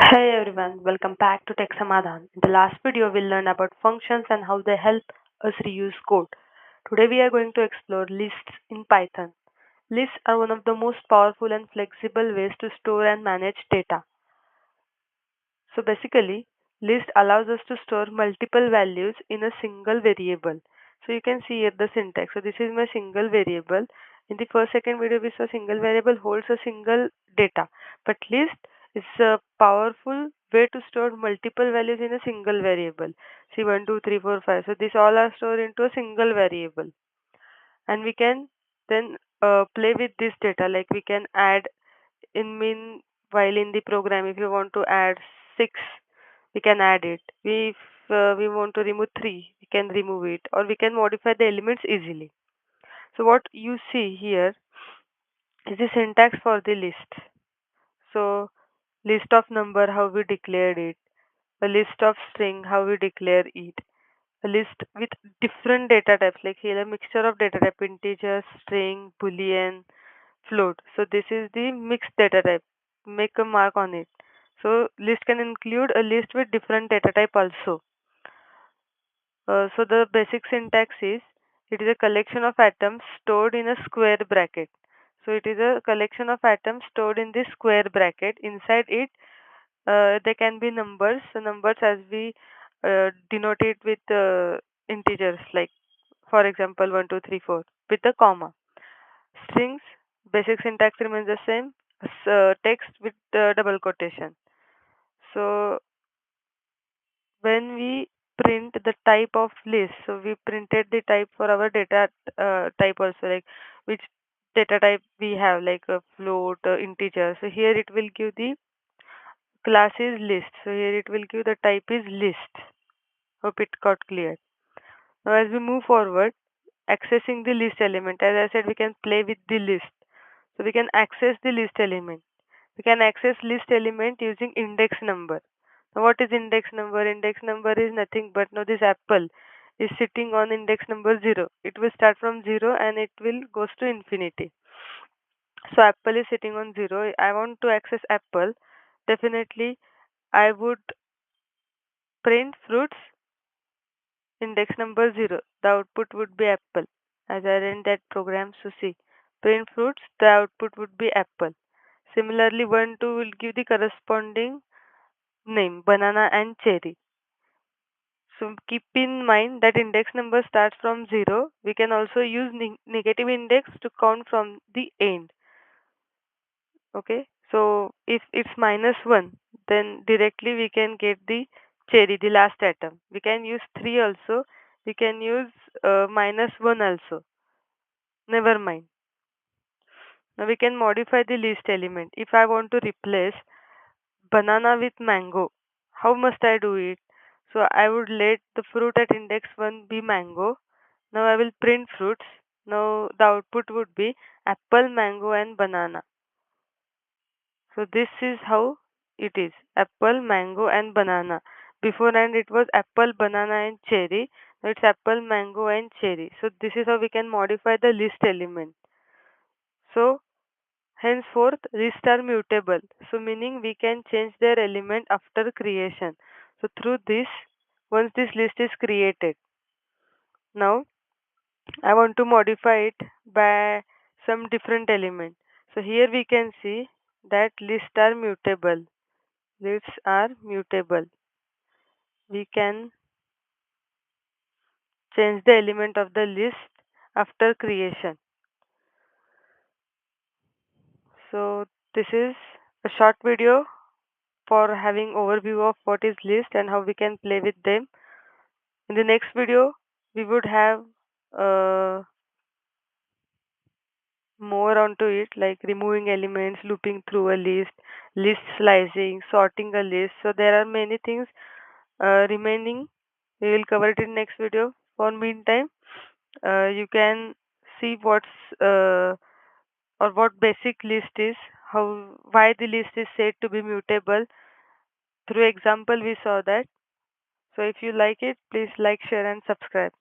Hey everyone, welcome back to Tech Samadhan. In the last video, we learned about functions and how they help us reuse code. Today, we are going to explore lists in Python. Lists are one of the most powerful and flexible ways to store and manage data. So basically, list allows us to store multiple values in a single variable. So you can see here the syntax. So this is my single variable. In the second video, we saw single variable holds a single data. But list is a powerful way to store multiple values in a single variable. See 1, 2, 3, 4, 5. So these all are stored into a single variable. And we can then play with this data. Like we can add while in the program, if you want to add 6, we can add it. If we want to remove 3, we can remove it, or we can modify the elements easily. So what you see here is the syntax for the list. So list of number, how we declared it, a list of string, how we declare it, a list with different data types, like here a mixture of data type, integer, string, boolean, float. So this is the mixed data type. Make a mark on it. So list can include a list with different data type also. So the basic syntax is it is a collection of atoms stored in a square bracket. So it is a collection of atoms stored in this square bracket. Inside it, there can be numbers. So numbers as we denote it with integers, like for example 1, 2, 3, 4 with a comma. Strings, basic syntax remains the same. Text with double quotation. So when we print the type of list, so we printed the type for our data type also, like which data type we have, like a float, integer. So here it will give the class is list. So here it will give the type is list. Hope it got clear. Now as we move forward, accessing the list element, as I said, we can play with the list. So we can access the list element. We can access list element using index number. Now what is index number? Index number is nothing but now this apple is sitting on index number 0. It will start from 0 and it will goes to infinity. So apple is sitting on 0. I want to access apple. Definitely I would print fruits index number 0. The output would be apple. As I ran that program, so see, print fruits, the output would be apple. Similarly, 1, 2 will give the corresponding name, banana and cherry. So keep in mind that index number starts from 0. We can also use negative index to count from the end. Okay, so if it's -1, then directly we can get the cherry, the last atom. We can use 3 also. We can use -1 also. Never mind. Now we can modify the list element. If I want to replace banana with mango, how must I do it? So I would let the fruit at index 1 be mango. Now I will print fruits. Now the output would be apple, mango and banana. So this is how it is. Apple, mango and banana. Beforehand it was apple, banana and cherry. Now it's apple, mango and cherry. So this is how we can modify the list element. So henceforth, lists are mutable, so meaning we can change their element after creation. So through this, once this list is created, now I want to modify it by some different element. So here we can see that lists are mutable. Lists are mutable. We can change the element of the list after creation. So this is a short video for having overview of what is list and how we can play with them. In the next video, we would have uh, more onto it, like removing elements, looping through a list slicing, sorting a list. So there are many things remaining. We will cover it in next video. For meantime, you can see what basic list is, why the list is said to be mutable. Through example, we saw that. So if you like it, please like, share, and subscribe.